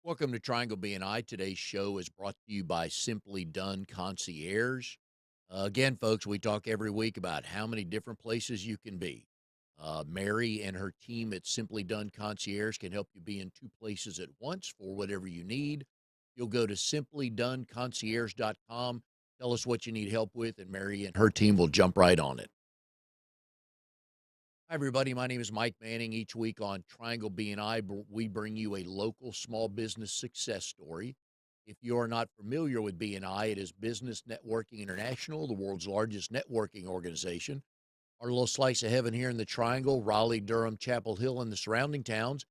Welcome to Triangle BNI. Today's show is brought to you by Simply Done Concierge. Again, folks, we talk every week about how many different places you can be. Mary and her team at Simply Done Concierge can help you be in two places at once for whatever you need. You'll go to simplydoneconcierge.com, tell us what you need help with, and Mary and her team will jump right on it. Hi, everybody. My name is Mike Manning. Each week on Triangle BNI, we bring you a local small business success story. If you are not familiar with BNI, it is Business Networking International, the world's largest networking organization. Our little slice of heaven here in the Triangle, Raleigh, Durham, Chapel Hill, and the surrounding towns,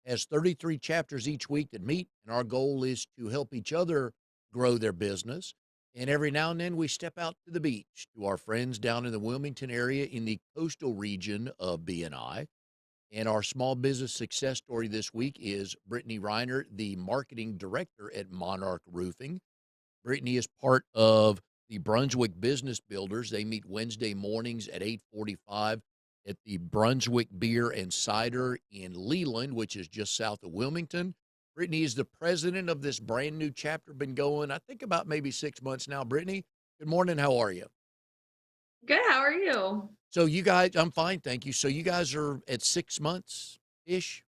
has 33 chapters each week that meet, and our goal is to help each other grow their business. And every now and then we step out to the beach to our friends down in the Wilmington area in the coastal region of BNI. And our small business success story this week is Brittany Reinert, the marketing director at Monarch Roofing. Brittany is part of the Brunswick Business Builders. They meet Wednesday mornings at 8:45 at the Brunswick Beer and Cider in Leland, which is just south of Wilmington. Brittany is the president of this brand new chapter. Been going, I think, about maybe 6 months now. Brittany, good morning. How are you? Good, how are you? So you guys, I'm fine, thank you. So you guys are at 6 months ish.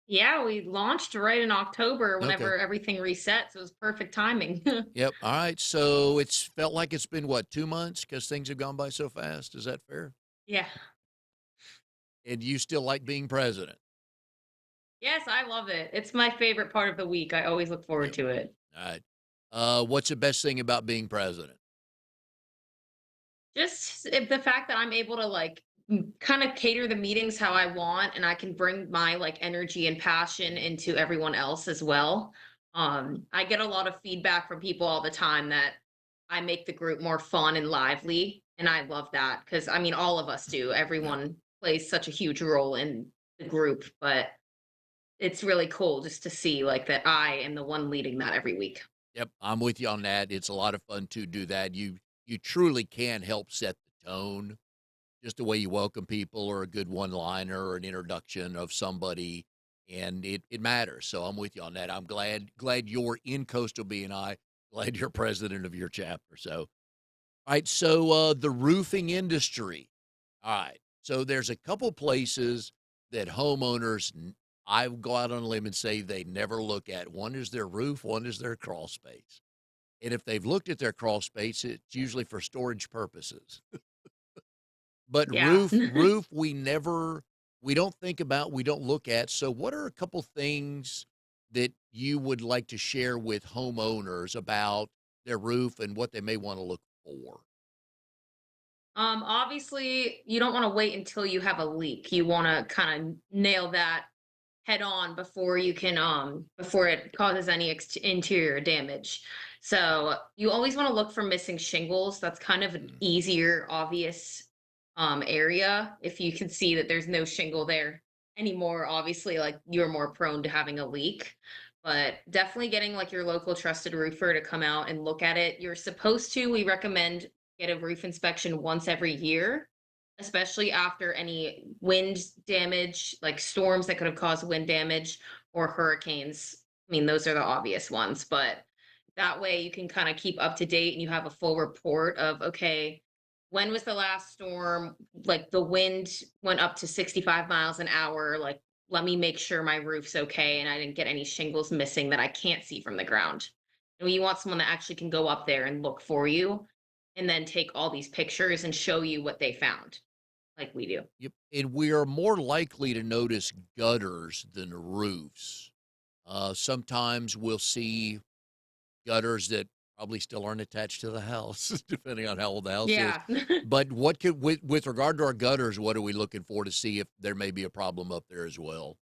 Yeah, we launched right in October Okay. whenever everything reset, so it was perfect timing. Yep. All right. So it's felt like it's been what, 2 months because things have gone by so fast. Is that fair? Yeah. And you still like being president? Yes, I love it. It's my favorite part of the week. I always look forward Yep. to it. All right. What's the best thing about being president? Just the fact that I'm able to kind of cater the meetings how I want and I can bring my energy and passion into everyone else as well. I get a lot of feedback from people all the time that I make the group more fun and lively, and I love that because I mean all of us do. Yeah. Everyone plays such a huge role in the group, but it's really cool just to see that I am the one leading that every week. Yep. I'm with you on that. It's a lot of fun to do that. You truly can help set the tone. Just the way you welcome people or a good one liner or an introduction of somebody. And it matters. So I'm with you on that. I'm glad you're in Coastal BNI. Glad you're president of your chapter. So all right. So the roofing industry. All right. So there's a couple places that homeowners, I go out on a limb and say they never look at. One is their roof, one is their crawl space. And if they've looked at their crawl space, it's usually for storage purposes. But Yeah. roof, we don't think about, we don't look at. So what are a couple things that you would like to share with homeowners about their roof and what they may want to look for? Obviously, you don't want to wait until you have a leak. You want to kind of nail that head on before you can before it causes any interior damage. So you always want to look for missing shingles. That's kind of an Mm, easier, obvious area. If you can see that there's no shingle there anymore, obviously you're more prone to having a leak. But definitely getting your local trusted roofer to come out and look at it. You're supposed to, we recommend get a roof inspection once every year, especially after any wind damage, like storms that could have caused wind damage or hurricanes. I mean, those are the obvious ones, but that way you can kind of keep up to date and you have a full report of, okay, when was the last storm? Like the wind went up to 65 miles an hour. Like, let me make sure my roof's okay and I didn't get any shingles missing that I can't see from the ground. And you want someone that actually can go up there and look for you and then take all these pictures and show you what they found like we do. yep. And we are more likely to notice gutters than roofs. Sometimes we'll see gutters that probably still aren't attached to the house, depending on how old the house is. Yeah. But what could, with regard to our gutters, what are we looking for to see if there may be a problem up there as well?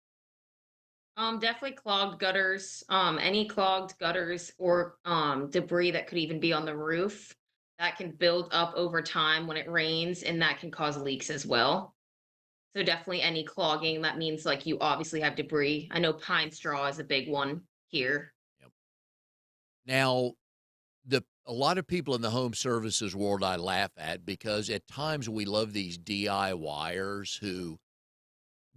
Definitely clogged gutters. Any clogged gutters or debris that could even be on the roof that can build up over time when it rains, and that can cause leaks as well. So definitely any clogging, that means you obviously have debris. I know pine straw is a big one here. Yep. Now, a lot of people in the home services world I laugh at because at times we love these DIYers who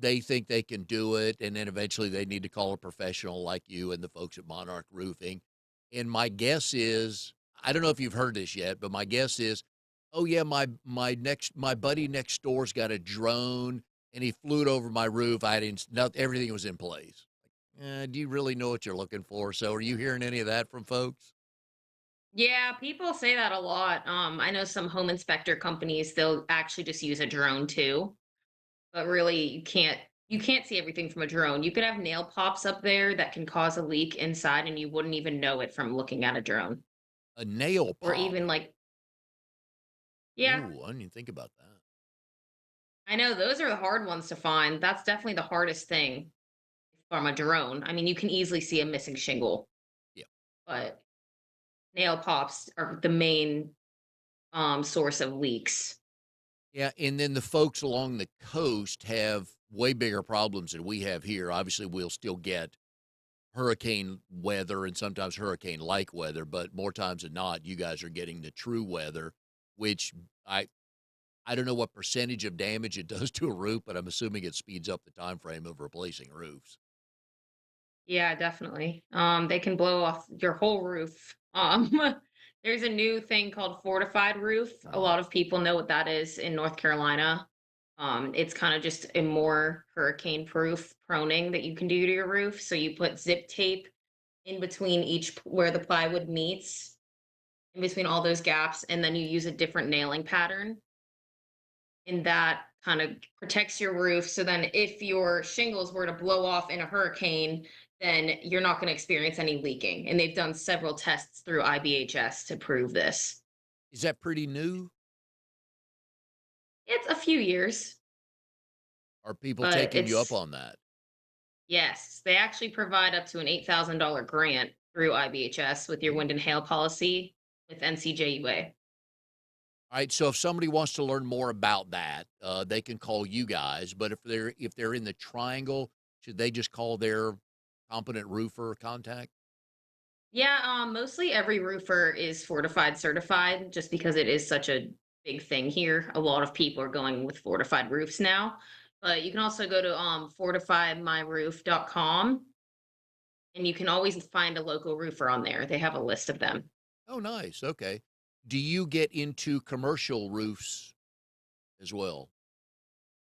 they think they can do it, and then eventually they need to call a professional like you and the folks at Monarch Roofing. And my guess is, I don't know if you've heard this yet, but my guess is, oh yeah, my buddy next door's got a drone and he flew it over my roof. I didn't, not, everything was in place. Do you really know what you're looking for? So are you hearing any of that from folks? Yeah, people say that a lot. I know some home inspector companies, they'll actually just use a drone too. But really you can't see everything from a drone. You could have nail pops up there that can cause a leak inside and you wouldn't even know it from looking at a drone. A nail Or pop. even like, yeah, Ooh, I didn't even think about that. I know those are the hard ones to find. That's definitely the hardest thing from a drone. I mean, you can easily see a missing shingle, Yeah. but nail pops are the main source of leaks. Yeah, and then the folks along the coast have way bigger problems than we have here. Obviously, we'll still get hurricane weather and sometimes hurricane-like weather, but more times than not, you guys are getting the true weather, which I I don't know what percentage of damage it does to a roof, but I'm assuming it speeds up the time frame of replacing roofs. Yeah, definitely. They can blow off your whole roof. There's a new thing called fortified roof. A Mhm. lot of people know what that is in North Carolina. It's kind of just a more hurricane proof proning that you can do to your roof. So you put zip tape in between where the plywood meets, in between all those gaps, and then you use a different nailing pattern and that kind of protects your roof. So then, if your shingles were to blow off in a hurricane, then you're not going to experience any leaking. And they've done several tests through IBHS to prove this. Is that pretty new? It's a few years, Are people but taking you up it's on that? yes, they actually provide up to an $8,000 grant through IBHS with your Mhm. wind and hail policy with NCJUA. Alright, so if somebody wants to learn more about that, they can call you guys, but if they're in the triangle, should they just call their competent roofer contact? Yeah, mostly every roofer is fortified certified just because it is such a big thing here. A lot of people are going with fortified roofs now. But you can also go to fortifymyroof.com and you can always find a local roofer on there. They have a list of them. Oh, nice, okay. Do you get into commercial roofs as well?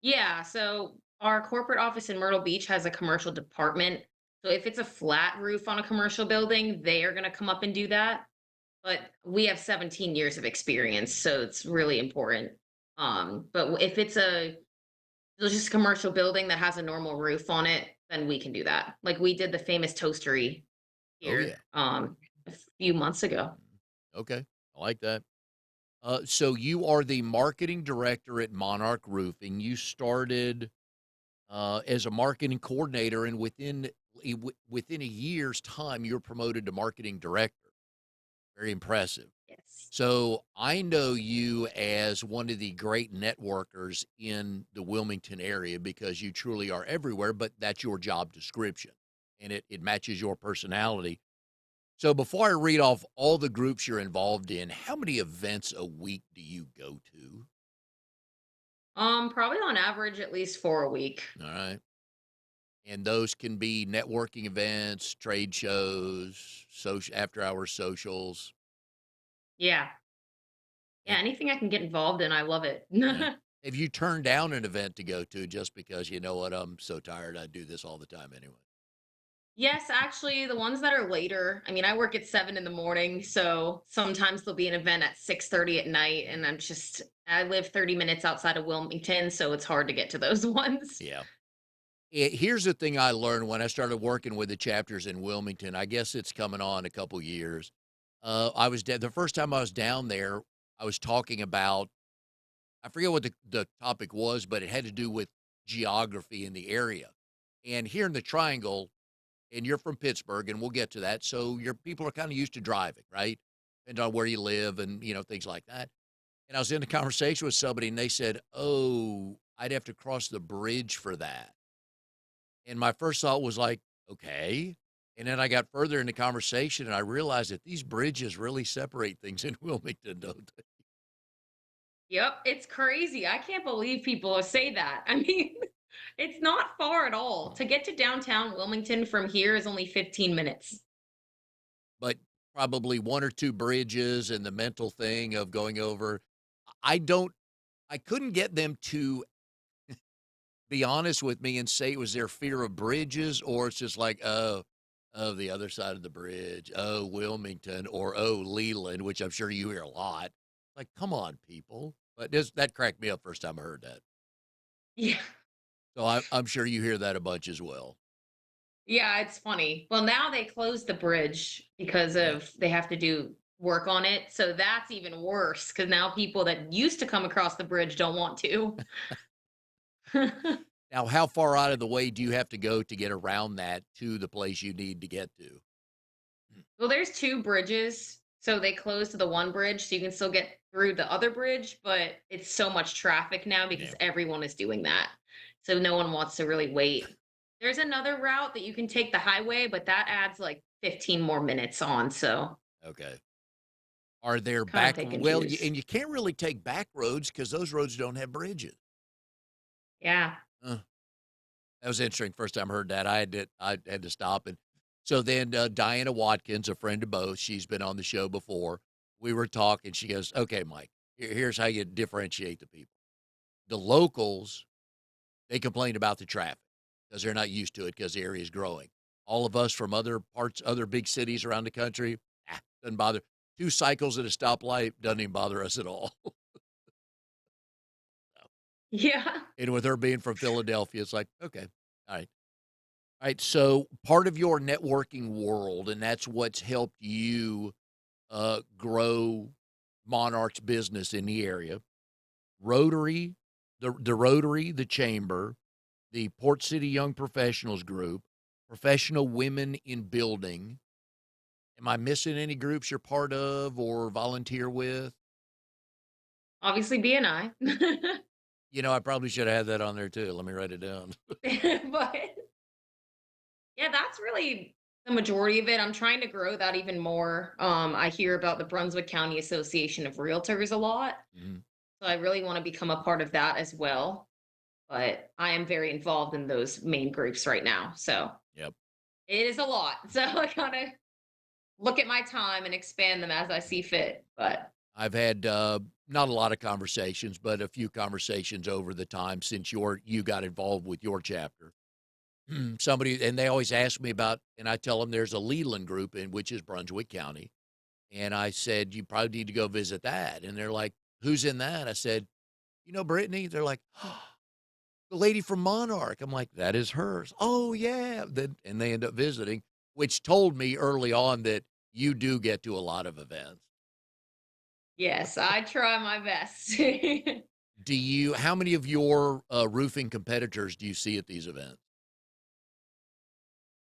Yeah, so our corporate office in Myrtle Beach has a commercial department. So if it's a flat roof on a commercial building, they are going to come up and do that. But we have 17 years of experience, so it's really important. But if it's just a commercial building that has a normal roof on it, then we can do that. Like we did the famous toastery Oh, yeah. here a few months ago. Mhm. Okay, I like that. So you are the marketing director at Monarch Roofing. You started as a marketing coordinator, and within a year's time, you're promoted to marketing director. Very impressive. Yes. So I know you as one of the great networkers in the Wilmington area because you truly are everywhere, but that's your job description and it matches your personality. So before I read off all the groups you're involved in, how many events a week do you go to? Probably on average at least 4 a week. All right. And those can be networking events, trade shows, social after hours socials. Yeah. Yeah, And, anything I can get involved in, I love it. yeah. Have you turned down an event to go to just because you know what? I'm so tired. I do this all the time anyway. Yes, actually, the ones that are later. I mean, I work at 7 in the morning, so sometimes there'll be an event at 6:30 at night, and I live 30 minutes outside of Wilmington, so it's hard to get to those ones. Yeah. Here's the thing I learned when I started working with the chapters in Wilmington. I guess it's coming on a couple years. The first time I was down there, I was talking about, I forget what the topic was, but it had to do with geography in the area. And here in the Triangle, and you're from Pittsburgh, and we'll get to that. So your people are kind of used to driving, right? And on where you live and, things like that. And I was in a conversation with somebody and they said, oh, I'd have to cross the bridge for that. And my first thought was like, okay. And then I got further in the conversation and I realized that these bridges really separate things in Wilmington, don't they? Yep, it's crazy. I can't believe people say that. I mean, It's not far at all. To get to downtown Wilmington from here is only 15 minutes. But probably one or two bridges and the mental thing of going over. I don't I couldn't get them to be honest with me and say it was their fear of bridges, or it's just like, oh, the other side of the bridge, oh, Wilmington, or oh, Leland, which I'm sure you hear a lot. Like, come on, people. But that cracked me up first time I heard that. Yeah. So I'm sure you hear that a bunch as well. Yeah, it's funny. Well, now they closed the bridge because Yeah. of they have to do work on it. So that's even worse because now people that used to come across the bridge don't want to. Now, how far out of the way do you have to go to get around that to the place you need to get to? Well, there's two bridges. So they closed the one bridge so you can still get through the other bridge, but it's so much traffic now Yeah. because everyone is doing that. So no one wants to really wait. There's another route that you can take the highway, but that adds like 15 more minutes on. So Okay. Are there kind of back pick and well, choose. and you can't really take back roads because those roads don't have bridges. Yeah. Huh. That was interesting. First time I heard that, I had to stop. And so then Diana Watkins, a friend of both, she's been on the show before. We were talking. She goes, "Okay, Mike, here's how you differentiate the people. The locals, they complain about the traffic because they're not used to it because the area is growing. All of us from other parts, other big cities around the country, doesn't bother. Two cycles at a stoplight doesn't even bother us at all." Yeah. And with her being from Philadelphia, it's like, okay, all right. All right. So part of your networking world, and that's what's helped you grow Monarch's business in the area. Rotary, the Rotary, the Chamber, the Port City Young Professionals Group, Professional Women in Building. Am I missing any groups you're part of or volunteer with? Obviously BNI. I probably should have had that on there too. Let me write it down. But yeah, that's really the majority of it. I'm trying to grow that even more. I hear about the Brunswick County Association of Realtors a lot. Mhm. So I really want to become a part of that as well. But I am very involved in those main groups right now. So Yep. it is a lot. So I kind of look at my time and expand them as I see fit. But I've had not a lot of conversations, but a few conversations over the time since you got involved with your chapter. Somebody and they always ask me about, and I tell them there's a Leland group in which is Brunswick County, and I said you probably need to go visit that, and they're like, "Who's in that?" I said, Brittany?" They're like, "Oh, the lady from Monarch." I'm like, "That is hers." "Oh yeah," and they end up visiting, which told me early on that you do get to a lot of events. yes, I try my best. How many of your roofing competitors do you see at these events?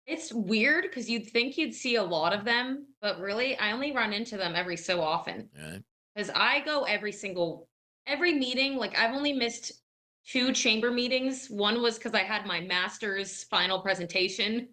It's weird because you'd think you'd see a lot of them, but really, I only run into them every so often. Right? Because I go every meeting. Like I've only missed two chamber meetings. One was because I had my master's final presentation,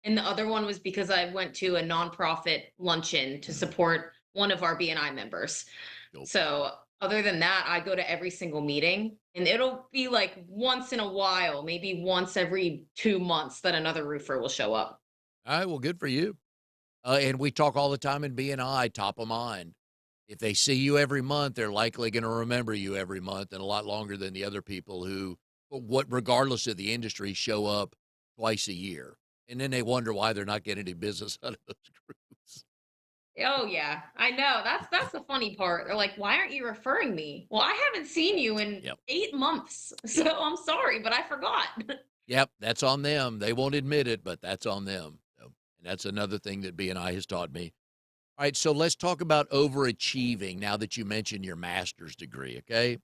and the other one was because I went to a nonprofit luncheon to Mm, support one of our BNI members. cool. So other than that, I go to every single meeting, and it'll be like once in a while, maybe once every 2 months, that another roofer will show up. All right, well, good for you. And we talk all the time in BNI, top of mind. If they see you every month, they're likely going to remember you every month and a lot longer than the other people who, regardless of the industry, show up twice a year. And then they wonder why they're not getting any business out of those groups. Oh yeah, I know. That's the funny part. They're like, "Why aren't you referring me?" Well, I haven't seen you in Yep. 8 months, so Yep. I'm sorry, but I forgot. Yep. That's on them. They won't admit it, but that's on them. So, and that's another thing that BNI has taught me. All right. So let's talk about overachieving now that you mentioned your master's degree. Okay.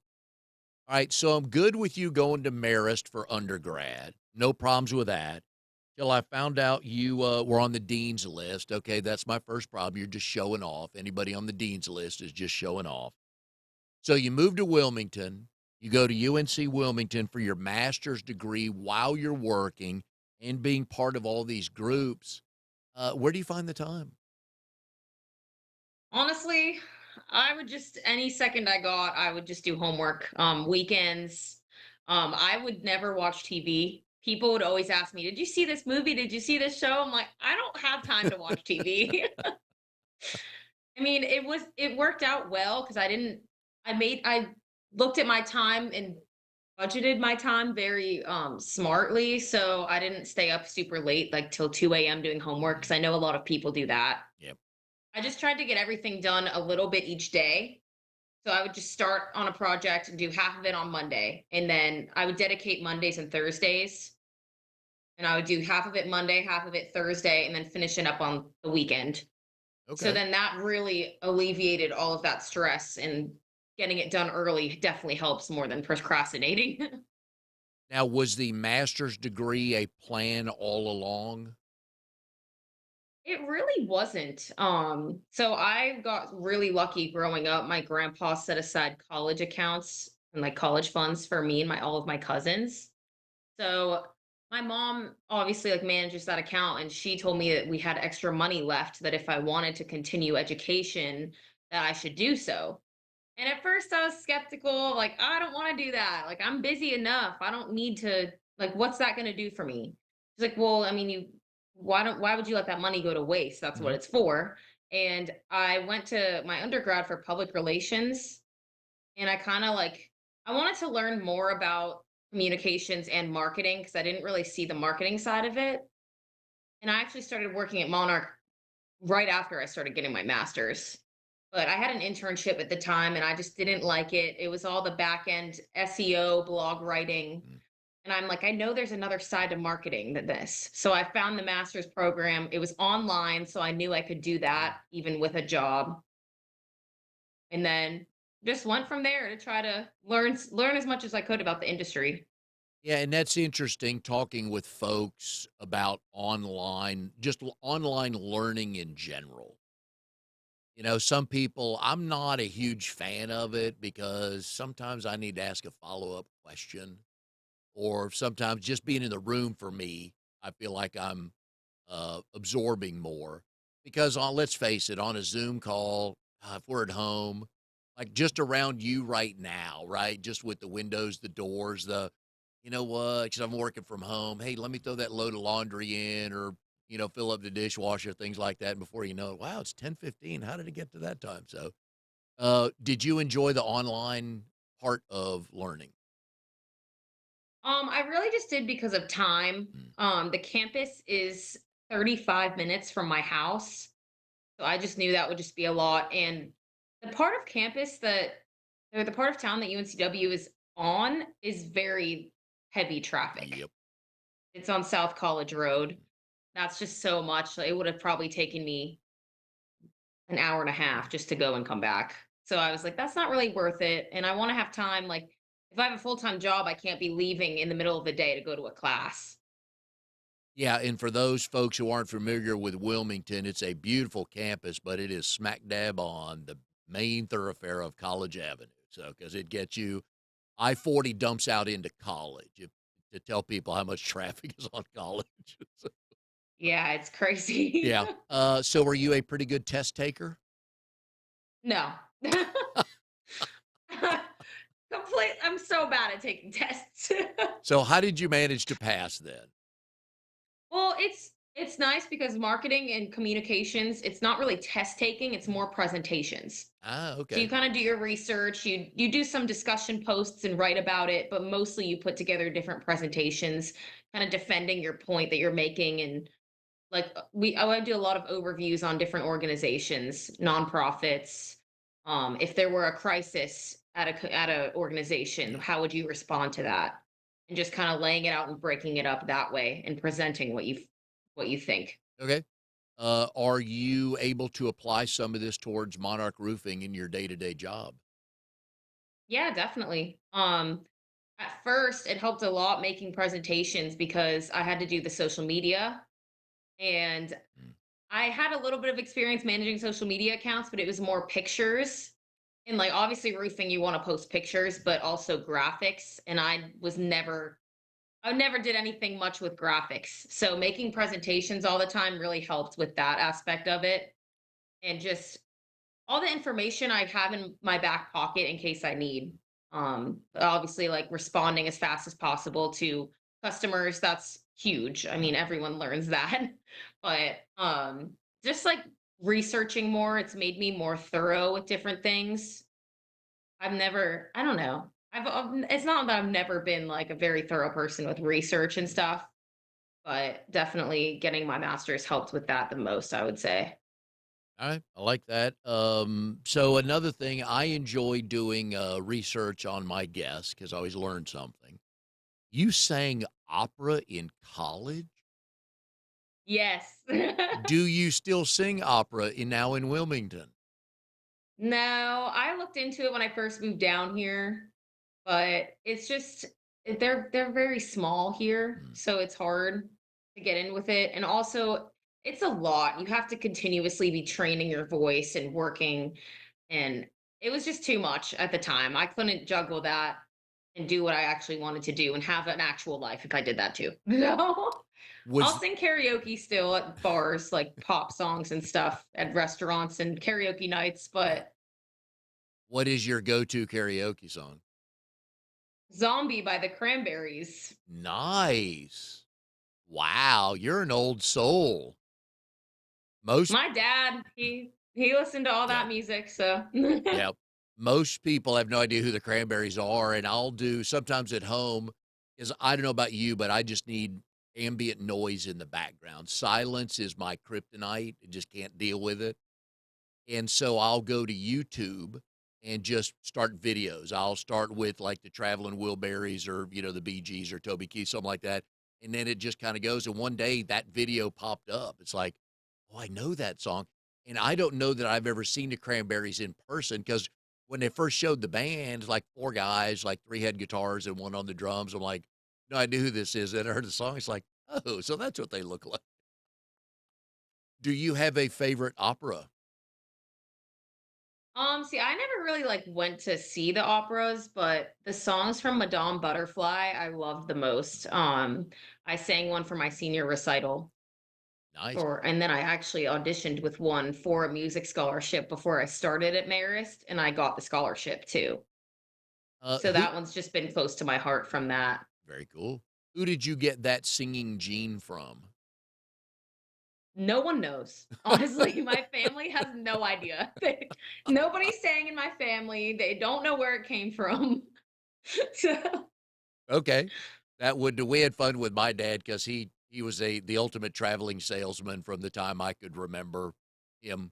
All right, so I'm good with you going to Marist for undergrad. No problems with that. Till I found out you were on the dean's list. Okay, that's my first problem. You're just showing off. Anybody on the dean's list is just showing off. So you move to Wilmington. You go to UNC Wilmington for your master's degree while you're working and being part of all these groups. Where do you find the time? Honestly, I would just any second I got, I would just do homework. Weekends. I would never watch TV. People would always ask me, "Did you see this movie? Did you see this show?" I'm like, "I don't have time to watch TV." I mean, it worked out well because I looked at my time and budgeted my time very smartly, so I didn't stay up super late, like till 2 a.m. doing homework, because Mm, I know a lot of people do that. yep. I just tried to get everything done a little bit each day. So I would just start on a project and do half of it on Monday. And then I would dedicate Mondays and Thursdays. And I would do half of it Monday, half of it Thursday, and then finish it up on the weekend. So Okay. then that really alleviated all of that stress, and getting it done early definitely helps more than procrastinating. Now, was the master's degree a plan all along? It really wasn't. So I got really lucky growing up. My grandpa set aside college accounts and like college funds for me and my all of my cousins. So my mom obviously like manages that account, and she told me that we had extra money left, that if I wanted to continue education that I should do so. And at first I was skeptical, like I don't want to do that. Like I'm busy enough. I don't need to, like what's that going to do for me? She's like, "Well, I mean, you why would you let that money go to waste? That's what Mhm. it's for." And I went to my undergrad for public relations, and I kind of like I wanted to learn more about communications and marketing because I didn't really see the marketing side of it. And I actually started working at Monarch right after I started getting my master's. But I had an internship at the time and I just didn't like it. It was all the back end SEO, blog writing. Mm. And I'm like, I know there's another side to marketing than this. So I found the master's program. It was online, so I knew I could do Oh. that even with a job. And then just went from there to try to learn as much as I could about the industry. Yeah, and that's interesting talking with folks about online learning in general. Some people, I'm not a huge fan of it because sometimes I need to ask a follow-up question, or sometimes just being in the room for me, I feel like I'm absorbing more because let's face it, on a Zoom call, if we're at home, like just around you right now, right? Just with the windows, the doors, you know what? Because I'm working from home. Hey, let me throw that load of laundry in, or fill up the dishwasher, things like that. And before you know it, wow, it's 10:15. How did it get to that time? So, did you enjoy the online part of learning? I really just did because of time. Mm, The campus is 35 minutes from my house. So I just knew that would just be a lot. And the part of campus that, or the part of town that UNCW is on is very heavy traffic. yep. It's on South College Road. That's just so much. It would have probably taken me an hour and a half just to go and come back. So I was like, that's not really worth it. And I want to have time. Like, if I have a full time job, I can't be leaving in the middle of the day to go to a class. Yeah, and for those folks who aren't familiar with Wilmington, it's a beautiful campus, but it is smack dab on the main thoroughfare of College Avenue. So, because it gets you, I-40 dumps out into College, to tell people how much traffic is on College. So, Yeah, it's crazy. yeah. So, are you a pretty good test taker? No. I'm so bad at taking tests. So, how did you manage to pass then? Well, it's nice because marketing and communications, it's not really test taking, it's Mhm. more presentations. Ah, So you okay. kind of do your research, you do some discussion posts and write about it, but mostly you put together different presentations, kind of defending your point that you're making. And like I would do a lot of overviews on different organizations, nonprofits. If there were a crisis at a organization, Yeah. how would you respond to that? And just kind of laying it out and breaking it up that way and presenting what you think. Okay. Are you able to apply some of this towards Monarch Roofing in your day-to-day job? Yeah, definitely. At first, it helped a lot making presentations because I had to do the social media, and Mm, I had a little bit of experience managing social media accounts, but it was more pictures. And like obviously roofing, you want to post pictures, but also graphics. And I never did anything much with graphics. So making presentations all the time really helped with that aspect of it. And just all the information I have in my back pocket in case I need. Obviously, like responding as fast as possible to customers, that's huge. I Mhm. mean, everyone learns that. But just like researching more, it's made me more thorough with different things. I don't know. It's not that I've never been like a very thorough person with research and stuff, but definitely getting my master's helped with that the most, I would say. All right, I like that. So another thing, I enjoy doing research on my guests because I always learn something. You sang opera in college? Yes. Do you still sing opera now in Wilmington? No, I looked into it when I first moved down here, but it's just they're very small here, Mm. so it's hard to get in with it. And also, it's a lot. You have to continuously be training your voice and working, and it was just too much at the time. I couldn't juggle that and do what I actually wanted to do and have an actual life if I did that too. No. I'll Was sing karaoke still at bars, like pop songs and stuff at restaurants and karaoke nights, but what is your go-to karaoke song? Zombie by the Cranberries. Nice. Wow, you're an old soul. Most My dad, he listened to all yeah. that music, so Yeah. Most people have no idea who the Cranberries are, and I'll do sometimes at home is I don't know about you, but I just need ambient noise in the background. Silence is my kryptonite. I just can't deal with it. And so I'll go to YouTube and just start videos. I'll start with like the Traveling Wilburys or, the Bee Gees or Toby Keith, something like that. And then it just kind of goes. And one day that video popped up. It's like, oh, I know that song. And I don't know that I've ever seen the Cranberries in person because when they first showed the band, like four guys, like three had guitars and one on the drums. I'm like, no, I knew who this is. And I heard the song. It's like, oh, so that's what they look like. Do you have a favorite opera? see, I never really like went to see the operas, but the songs from Madame Butterfly I loved the most. I sang one for my senior recital Nice. for, and then I actually auditioned with one for a music scholarship before I started at Marist, and I got the scholarship too. So Who that one's just been close to my heart from that. Very cool. Who did you get that singing gene from? No one knows. Honestly, my family has no idea. Nobody sang in my family. They don't know where it came from. So, Okay. That would we had fun with my dad because he was the ultimate traveling salesman from the time I could remember him,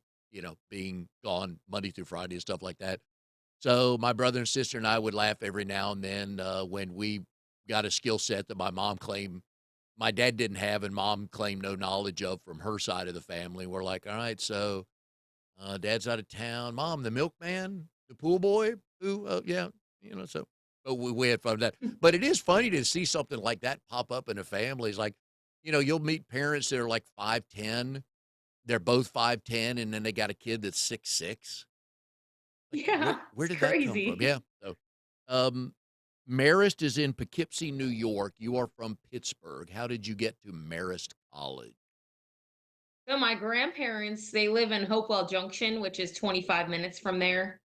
being gone Monday through Friday and stuff like that. So my brother and sister and I would laugh every now and then when we got a skill set that my mom claimed my dad didn't have and mom claimed no knowledge of from her side of the family. We're like, all right, so dad's out of town. Mom, the milkman, the pool boy, who, yeah, so but we had fun with that. But it is funny to see something like that pop up in a family. It's like, you'll meet parents that are like 5'10". They're both 5'10", and then they got a kid that's 6'6". Like, where yeah, where it's did that come from? crazy. Yeah. So, um, Marist is in Poughkeepsie, New York. You are from Pittsburgh. How did you get to Marist College? So my grandparents, they live in Hopewell Junction, which is 25 minutes from there.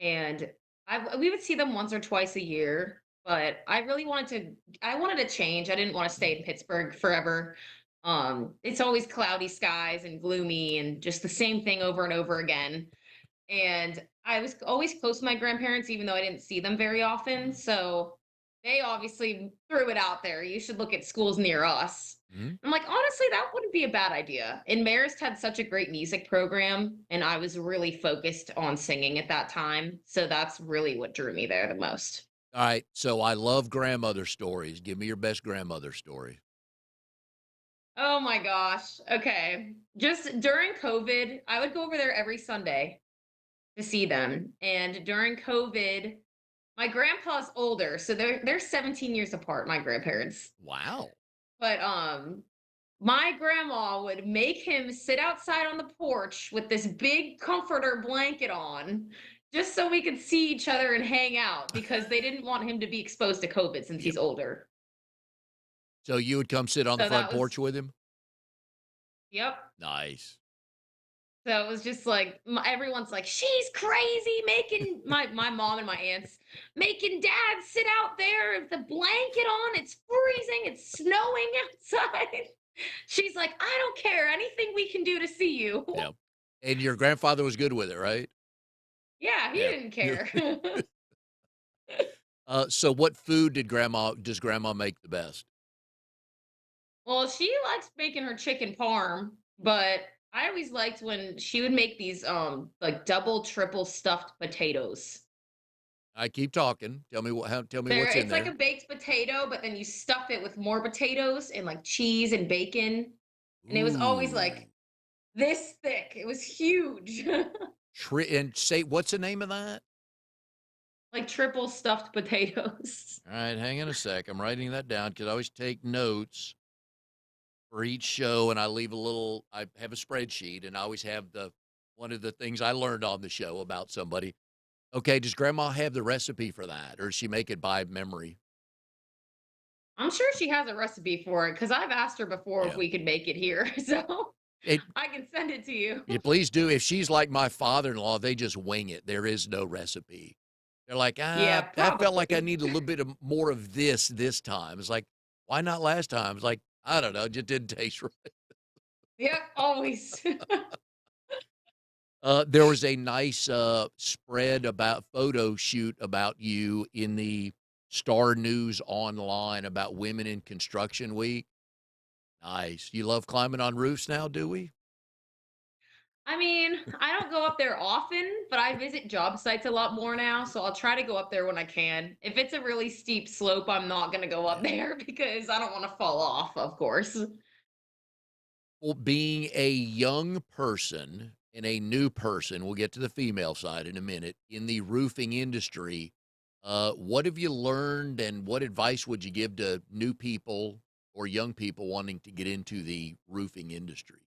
And we would see them once or twice a year, but I wanted to change. I didn't want to stay in Pittsburgh forever. It's always cloudy skies and gloomy and just the same thing over and over again. And I was always close to my grandparents, even though I didn't see them very often. So they obviously threw it out there. You should look at schools near us. Mm-hmm. I'm like, honestly, that wouldn't be a bad idea. And Marist had such a great music program, and I was really focused on singing at that time. So that's really what drew me there the most. All right. So I love grandmother stories. Give me your best grandmother story. Oh my gosh. Okay. Just during COVID, I would go over there every Sunday to see them. And during COVID, my grandpa's older, so they're 17 years apart, my grandparents. Wow. But my grandma would make him sit outside on the porch with this big comforter blanket on just so we could see each other and hang out because they didn't want him to be exposed to COVID since Yep. he's older. So you would come sit on the So front that porch was with him? yep. Nice. So it was just like everyone's like, she's crazy making my mom and my aunts making dad sit out there with the blanket on. It's freezing. It's snowing outside. She's like, I don't care. Anything we can do to see you. Yeah. And your grandfather was good with it, right? Yeah, he Yeah. didn't You care. so what food does grandma make the best? Well, she likes making her chicken parm, but I always liked when she would make these like double, triple stuffed potatoes. I keep talking. Tell me what's in It's like a there. baked potato, but then you stuff it with more potatoes and like cheese and bacon. And it was always like Ooh. this thick. It was huge. And say what's the name of that? Like triple stuffed potatoes. All right, hang on a sec. I'm writing that down because I always take notes for each show, and I have a spreadsheet, and I always have the one of the things I learned on the show about somebody. Okay, does grandma have the recipe for that, or does she make it by memory? I'm sure she has a recipe for it because I've asked her before if Yeah. we could make it here. So It, I can send it to you. please do. If she's like my father-in-law, they just wing it. There is no recipe. They're like, Yeah, I felt like I probably. need a little bit of more of this time. It's like, why not last time? It's like, I don't know, it just didn't taste right. Yep, always. There was a nice spread about photo shoot about you in the Star News Online about Women in Construction Week. Nice. You love climbing on roofs now, do we? I mean, I don't go up there often, but I visit job sites a lot more now, so I'll try to go up there when I can. If it's a really steep slope, I'm not going to go up Yeah. there because I don't want to fall off, of course. Well, being a young person and a new person, we'll get to the female side in a minute, in the roofing industry, what have you learned and what advice would you give to new people or young people wanting to get into the roofing industry?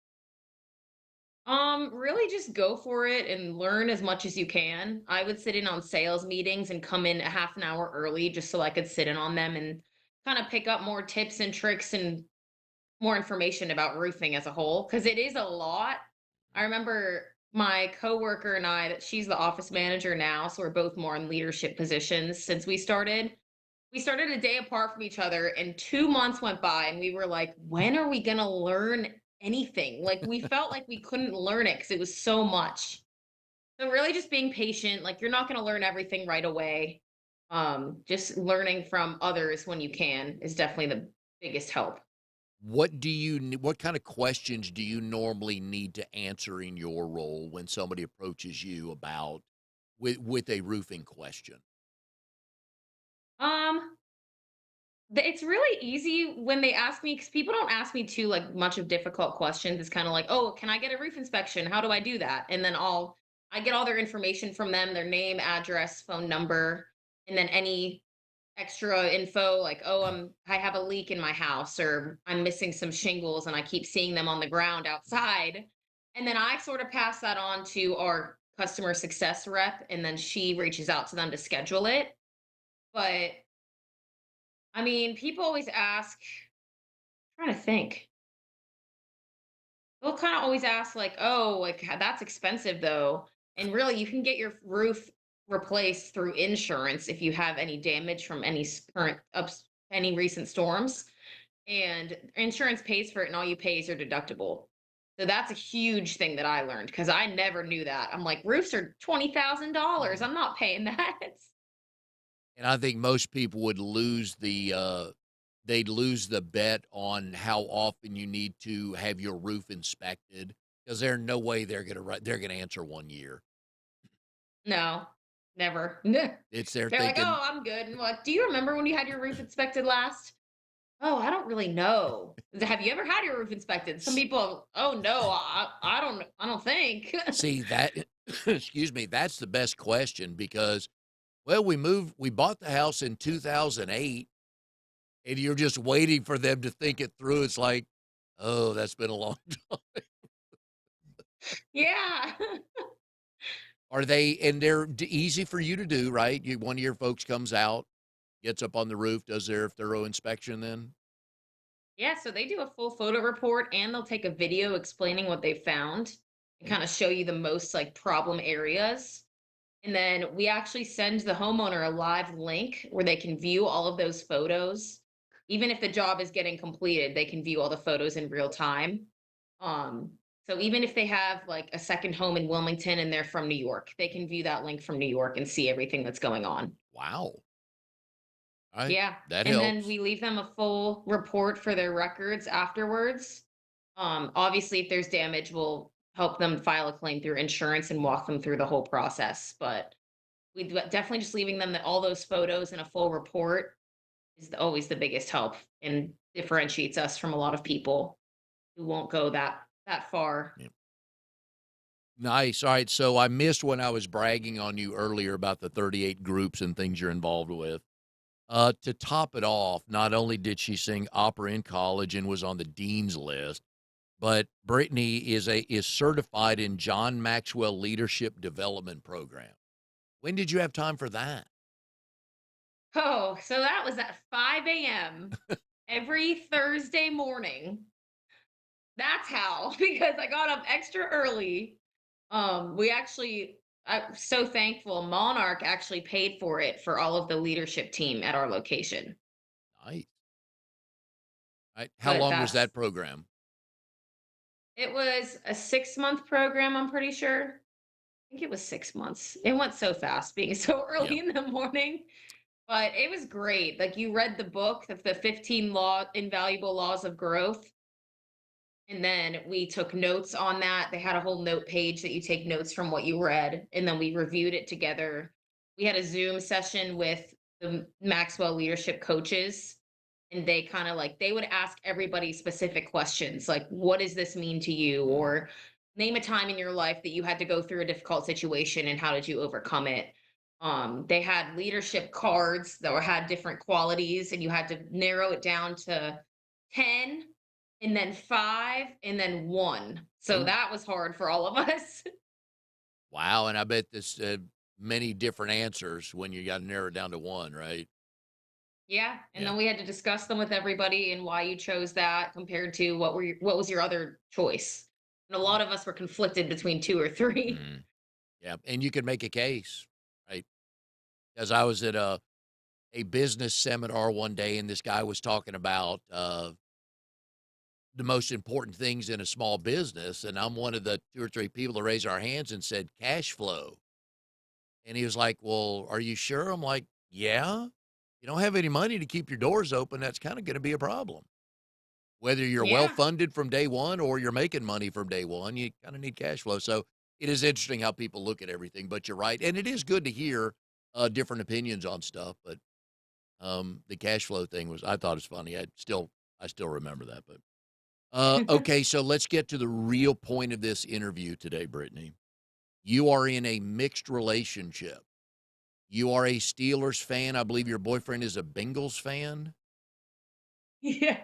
Really just go for it and learn as much as you can. I would sit in on sales meetings and come in a half an hour early just so I could sit in on them and kind of pick up more tips and tricks and more information about roofing as a whole because it is a lot. I remember my coworker and I that she's the office manager now, so we're both more in leadership positions since we started. We started a day apart from each other and 2 months went by and we were like, when are we going to learn anything? Like we felt like we couldn't learn it cuz it was so much. So really just being patient, like you're not going to learn everything right away. Just learning from others when you can is definitely the biggest help. What kind of questions do you normally need to answer in your role when somebody approaches you about with a roofing question? Um it's really easy when they ask me because people don't ask me too like much of difficult questions. It's kind of like, oh, can I get a roof inspection? How do I do that? And then I get all their information from them, their name, address, phone number, and then any extra info like, oh, I have a leak in my house or I'm missing some shingles and I keep seeing them on the ground outside. And then I sort of pass that on to our customer success rep and then she reaches out to them to schedule it. But I mean, people always ask, trying to think. They'll kind of always ask, like, "Oh, like that's expensive, though." And really, you can get your roof replaced through insurance if you have any damage from any recent storms, and insurance pays for it, and all you pay is your deductible. So that's a huge thing that I learned because I never knew that. I'm like, roofs are $20,000. I'm not paying that. And I think most people would they'd lose the bet on how often you need to have your roof inspected because there's no way they're gonna answer 1 year. No, never. It's they're They're like, "Oh, thinking, I'm good." And what? Do you remember when you had your roof inspected last? Oh, I don't really know. Have you ever had your roof inspected? Some people, oh no, I don't think. see that excuse me, that's the best question because well, we bought the house in 2008 and you're just waiting for them to think it through. It's like, oh, that's been a long time. Yeah. Are they, and they're easy for you to do, right? One of your folks comes out, gets up on the roof, does their thorough inspection then? Yeah, so they do a full photo report and they'll take a video explaining what they found Mm. kind of show you the most like problem areas. And then we actually send the homeowner a live link where they can view all of those photos. Even if the job is getting completed, they can view all the photos in real time. Um, so even if they have like a second home in Wilmington and they're from New York, they can view that link from New York and see everything that's going on. Wow. All right. Yeah. That And then helps. we leave them a full report for their records afterwards. Obviously, if there's damage, we'll help them file a claim through insurance and walk them through the whole process. But definitely just leaving them all those photos and a full report is always the biggest help and differentiates us from a lot of people who won't go that far. Yeah. Nice. All right. So I missed when I was bragging on you earlier about the 38 groups and things you're involved with. To top it off, not only did she sing opera in college and was on the dean's list, but Brittany is certified in John Maxwell Leadership Development Program. When did you have time for that? Oh, so that was at 5 a.m. every Thursday morning. That's how, because I got up extra early. We actually, I'm so thankful. Monarch actually paid for it for all of the leadership team at our location. Nice. Right. How But long was that program? it was a 6 month program, I'm pretty sure. I think it was 6 months. It went so fast being so Yeah. early in the morning, but it was great. Like you read the book of the 15 invaluable laws of growth. And then we took notes on that. They had a whole note page that you take notes from what you read. And then we reviewed it together. We had a Zoom session with the Maxwell leadership coaches. And they kind of like, they would ask everybody specific questions like, what does this mean to you? Mm. Or name a time in your life that you had to go through a difficult situation and how did you overcome it? They had leadership cards that had different qualities, and you had to narrow it down to 10 and then 5 and then 1. So Oh, that was hard for all of us. wow. And I bet this many different answers when you got to narrow it down to one, right? Yeah, and Yeah. then we had to discuss them with everybody and why you chose that compared to what was your other choice. And a lot of us were conflicted between 2 or 3. Mm. Yeah. And you could make a case, right? Because I was at a business seminar one day, and this guy was talking about the most important things in a small business. And I'm one of the two or three people that raised our hands and said cash flow. And he was like, "Well, are you sure?" I'm like, "Yeah. You don't have any money to keep your doors open. That's kind of going to be a problem. Whether you're well Yeah. funded from day one or you're making money from day one, you kind of need cash flow." So it is interesting how people look at everything. But you're right, and it is good to hear different opinions on stuff. But the cash flow thing was, I thought it was funny. I still remember that. But okay, so let's get to the real point of this interview today, Brittany. You are in a mixed relationship. You are a Steelers fan. I believe your boyfriend is a Bengals fan.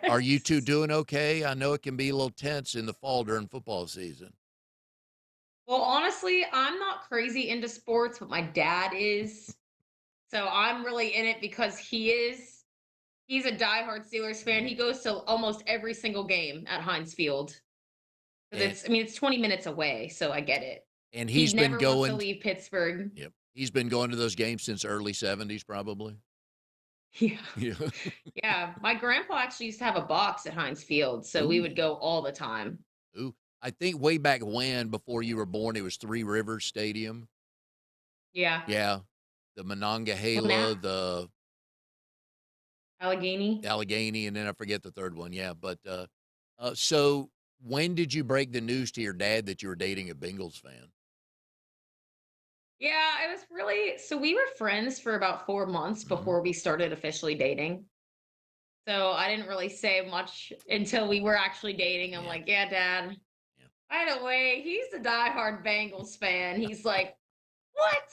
Are you two Yes. doing okay? I know it can be a little tense in the fall during football season. Well, honestly, I'm not crazy into sports, but my dad is. So I'm really in it because he is. He's a diehard Steelers fan. He Mm. goes to almost every single game at Heinz Field. Because And it's, I mean, it's 20 minutes away, so I get it. and He he's been never wants to going. leave Pittsburgh. Yep, he's been going to those games since early '70s, probably. Yeah. Yeah. Yeah. My grandpa actually used to have a box at Heinz Field, so we would Ooh, go all the time. ooh. I think way back when, before you were born, it was Three Rivers Stadium. Yeah. Yeah, the Well, now Monongahela, the Allegheny. Allegheny, and then I forget the third one. Yeah, but so when did you break the news to your dad that you were dating a Bengals fan? Yeah, it was really so we were friends for about 4 months Hmm. before we started officially dating. So I didn't really say much until we were actually dating. I'm Yeah, like, "Yeah, dad. yeah. By the way, he's a diehard Bengals fan." He's like, "What?"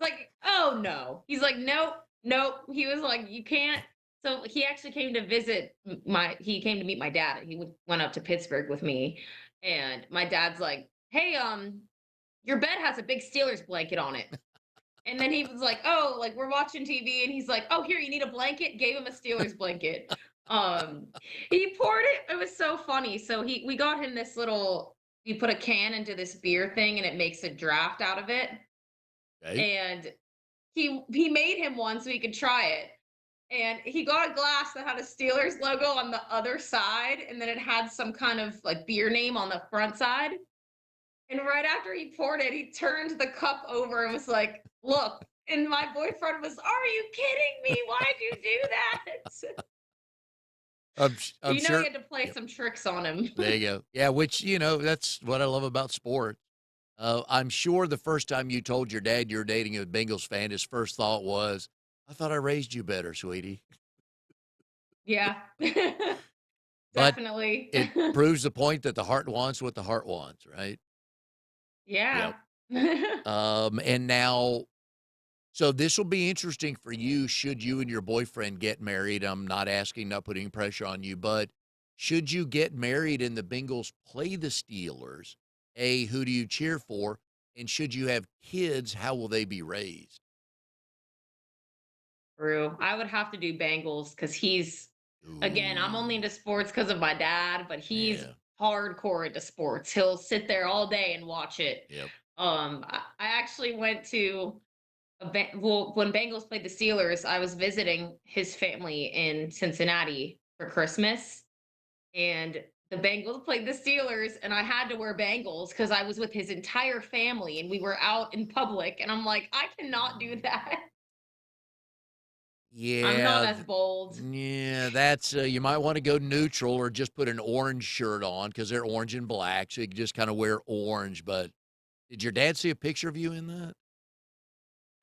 Like, "Oh no." He's like, "Nope, nope." He was like, "You can't." So he actually came to visit he came to meet my dad. He went up to Pittsburgh with me, and my dad's like, "Hey, your bed has a big Steelers blanket on it." And then he was like, "Oh, like we're watching TV," and he's like, "Oh, here, you need a blanket." Gave him a Steelers blanket. Um, he poured it. It was so funny. So we got him this little. you put a can into this beer thing and it makes a draft out of it. Okay. And he made him one so he could try it. And he got a glass that had a Steelers logo on the other side, and then it had some kind of like beer name on the front side. And right after he poured it, he turned the cup over and was like, "Look." And my boyfriend was, "Are you kidding me? Why'd you do that?" I'm You know, he sure. had to play Yep. some tricks on him. There you go. Yeah, which, that's what I love about sport. I'm sure the first time you told your dad you're dating a Bengals fan, his first thought was, I thought I raised you better, sweetie. Yeah. But Definitely. it proves the point that the heart wants what the heart wants, right? Yeah. Yep. And now, so this will be interesting for you should you and your boyfriend get married. I'm not asking, not putting pressure on you, but should you get married and the Bengals play the Steelers, A, who do you cheer for? And should you have kids, how will they be raised? True. I would have to do Bengals because he's, again, I'm only Ooh, into sports because of my dad, but he's yeah, hardcore into sports. He'll sit there all day and watch it. yep. I actually went to well, when Bengals played the Steelers, I was visiting his family in Cincinnati for Christmas, and the Bengals played the Steelers, and I had to wear Bengals because I was with his entire family, and we were out in public, and I'm like, I cannot do that. I'm not Yeah, as bold. yeah, that's you might want to go neutral or just put an orange shirt on because they're orange and black, so you can just kind of wear orange. But did your dad see a picture of you in that?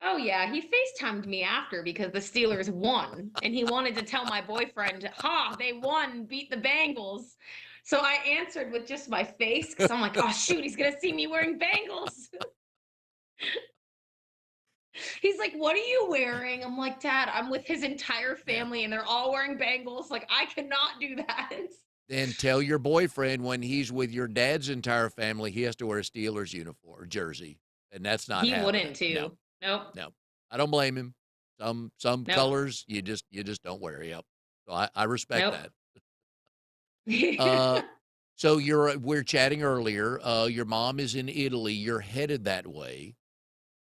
Oh yeah, he FaceTimed me after because the Steelers won, and he wanted to tell my boyfriend, "Ha, they won, beat the Bengals." So I answered with just my face because I'm like, "Oh shoot, he's gonna see me wearing Bengals." He's like, "What are you wearing?" I'm like, "Dad, I'm with his entire Yeah. family, and they're all wearing Bengals. Like, I cannot do that." Then tell your boyfriend when he's with your dad's entire family, he has to wear a Steelers uniform or jersey, and that's not He happening. wouldn't No, too. Nope. no, I don't blame him. Some Nope. colors you just don't wear. Yep. So I respect Nope. that. Uh, so we're chatting earlier. Your mom is in Italy. You're headed that way.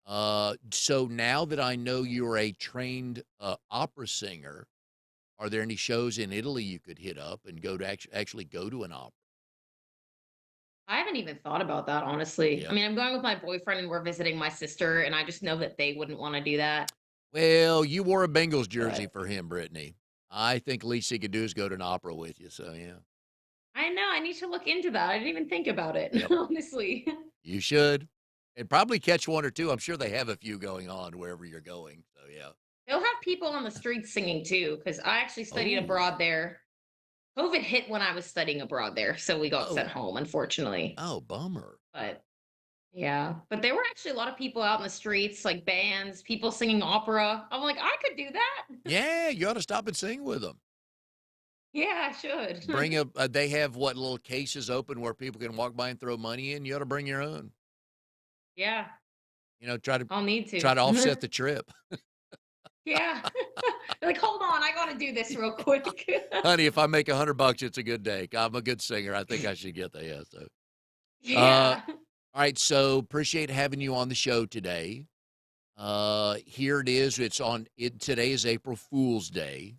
So now that I know you're a trained opera singer, are there any shows in Italy you could hit up and go to actually go to an opera? I haven't even thought about that, honestly. I Yep. mean, I'm going with my boyfriend and we're visiting my sister, and I just know that they wouldn't want to do that. Well, you wore a Bengals jersey But for him, Brittany. I think least he could do is go to an opera with you. So yeah. I know I need to look into that. I didn't even think about it, Yep. honestly. You should. And probably catch one or two. I'm sure they have a few going on wherever you're going. So yeah. They'll have people on the streets singing too, because I actually studied Oh. abroad there. COVID hit when I was studying abroad there, so we got sent Oh. home, unfortunately. Oh, bummer. But yeah, but there were actually a lot of people out in the streets, like bands, people singing opera. I'm like, I could do that. Yeah, you ought to stop and sing with them. Yeah, I should. Bring they have what little cases open where people can walk by and throw money in. You ought to bring your own. Yeah, Try to I'll need try to. to offset the trip. Yeah. Like, hold on, I gotta do this real quick. Honey, if I make $100, it's a good day. I'm a good singer. I think I should get that. Yeah. So, uh, Yeah. all right. So appreciate having you on the show today. Here it is. Today is April Fool's Day.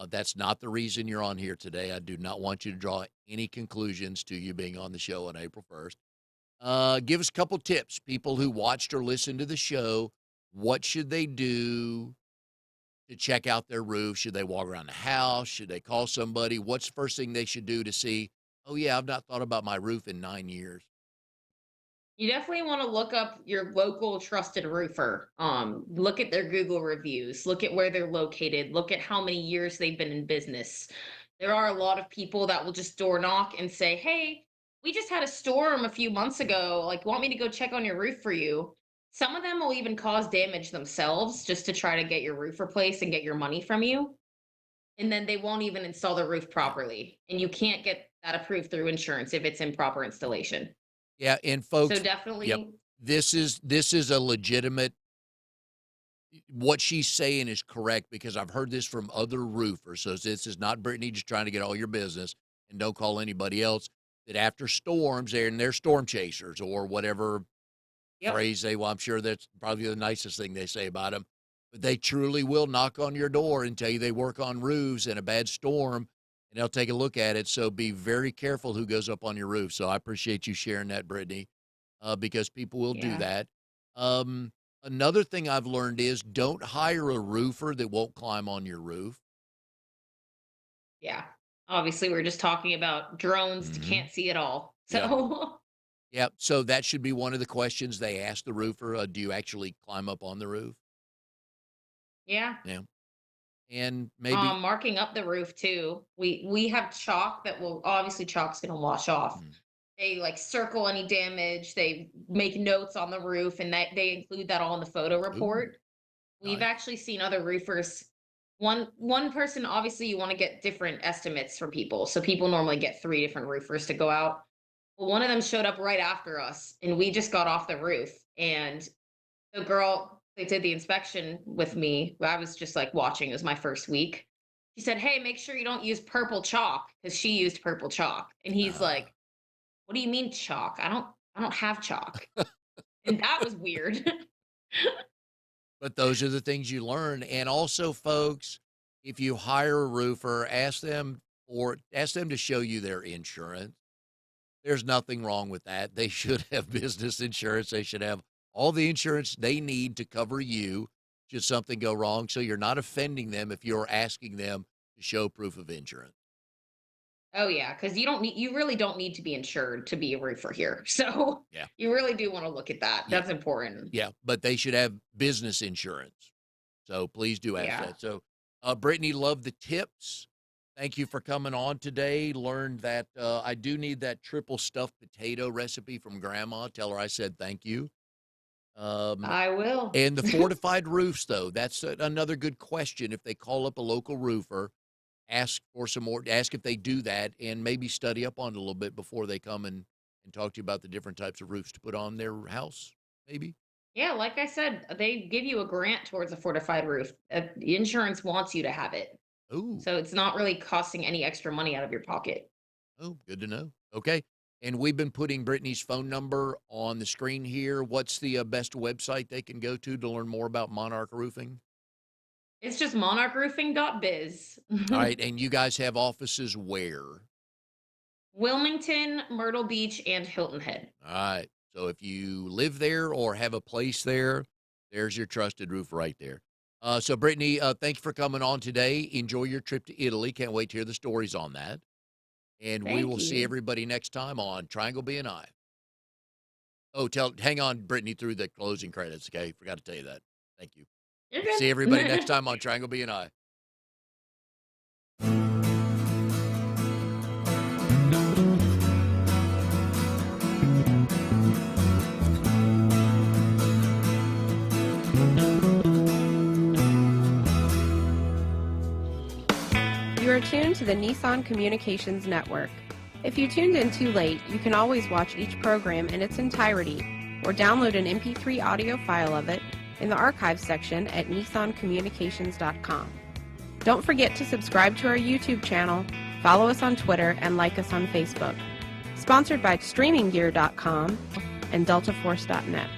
That's not the reason you're on here today. I do not want you to draw any conclusions to you being on the show on April 1st. Give us a couple tips. People who watched or listened to the show, what should they do to check out their roof? Should they walk around the house? Should they call somebody? What's the first thing they should do to see, oh, yeah, I've not thought about my roof in 9 years? You definitely want to look up your local trusted roofer. Look at their Google reviews, look at where they're located, look at how many years they've been in business. There are a lot of people that will just door knock and say, "Hey, we just had a storm a few months ago. Like, want me to go check on your roof for you?" Some of them will even cause damage themselves just to try to get your roof replaced and get your money from you. And then they won't even install the roof Yeah. properly. And you can't get that approved through insurance if it's improper installation. Yeah. And So folks, yep, definitely. this is a legitimate, what she's saying is correct because I've heard this from other roofers. So this is not Brittany just trying to get all your business and don't call anybody else. that after storms, they're storm chasers or whatever Yep. phrase well, I'm sure that's probably the nicest thing they say about them. But they truly will knock on your door and tell you they work on roofs in a bad storm, and they'll take a look at it. So be very careful who goes up on your roof. So I appreciate you sharing that, Brittany, because people will do Yeah. that. Another thing I've learned is don't hire a roofer that won't climb on your roof. Yeah. Obviously, we're just talking about drones. Can't see it all. Yep. So Yep. So that should be one of the questions they ask the roofer. Do you actually climb up on the roof? yeah. Yeah. And maybe Marking up the roof too. We have chalk that will obviously chalk's gonna wash off. Mm, They like circle any damage. They make notes on the roof, and that they include that all in the photo ooh, report. We've nice. actually seen other roofers. One person, obviously, you want to get different estimates from people. So people normally get three different roofers to go out. Well, one of them showed up right after us, and we just got off the roof. And the girl they did the inspection with me. I was just like watching. It was my first week. She said, "Hey, make sure you don't use purple chalk," because she used purple chalk. And he's Uh, like, "What do you mean chalk? I don't have chalk." And that was weird. but those are the things you learn. And also, folks, if you hire a roofer, ask them to show you their insurance. There's nothing wrong with that. They should have business insurance. They should have all the insurance they need to cover you should something go wrong. So you're not offending them if you're asking them to show proof of insurance. Oh yeah, because you really don't need to be insured to be a roofer here. So Yeah. you really do want to look at that. Yeah. That's important. Yeah. But they should have business insurance. So please do ask Yeah. that. So, Brittany, love the tips. Thank you for coming on today. Learned that I do need that triple stuffed potato recipe from Grandma. Tell her I said thank you. I will. And the fortified roofs, though, that's another good question. If they call up a local roofer, ask for some more, ask if they do that, and maybe study up on it a little bit before they come and talk to you about the different types of roofs to put on their house, maybe. Yeah, like I said, they give you a grant towards a fortified roof. The insurance wants you to have it. Oh, So it's not really costing any extra money out of your pocket. oh, good to know. Okay. And we've been putting Brittany's phone number on the screen here. What's the best website they can go to learn more about Monarch Roofing? It's just monarchroofing.biz. All right. And you guys have offices where? Wilmington, Myrtle Beach, and Hilton Head. All right. So if you live there or have a place there, there's your trusted roof right there. So Brittany, thank you for coming on today. Enjoy your trip to Italy. Can't wait to hear the stories on that. And we Thank will see you. everybody next time on Triangle BNI. Oh, hang on, Brittany, through the closing credits. Okay. Forgot to tell you that. Thank you. You're See everybody next good. time on Triangle BNI. You are tuned to the Nissan Communications Network. If you tuned in too late, you can always watch each program in its entirety or download an MP3 audio file of it in the archives section at nissancommunications.com. Don't forget to subscribe to our YouTube channel, follow us on Twitter, and like us on Facebook. Sponsored by StreamingGear.com and DeltaForce.net.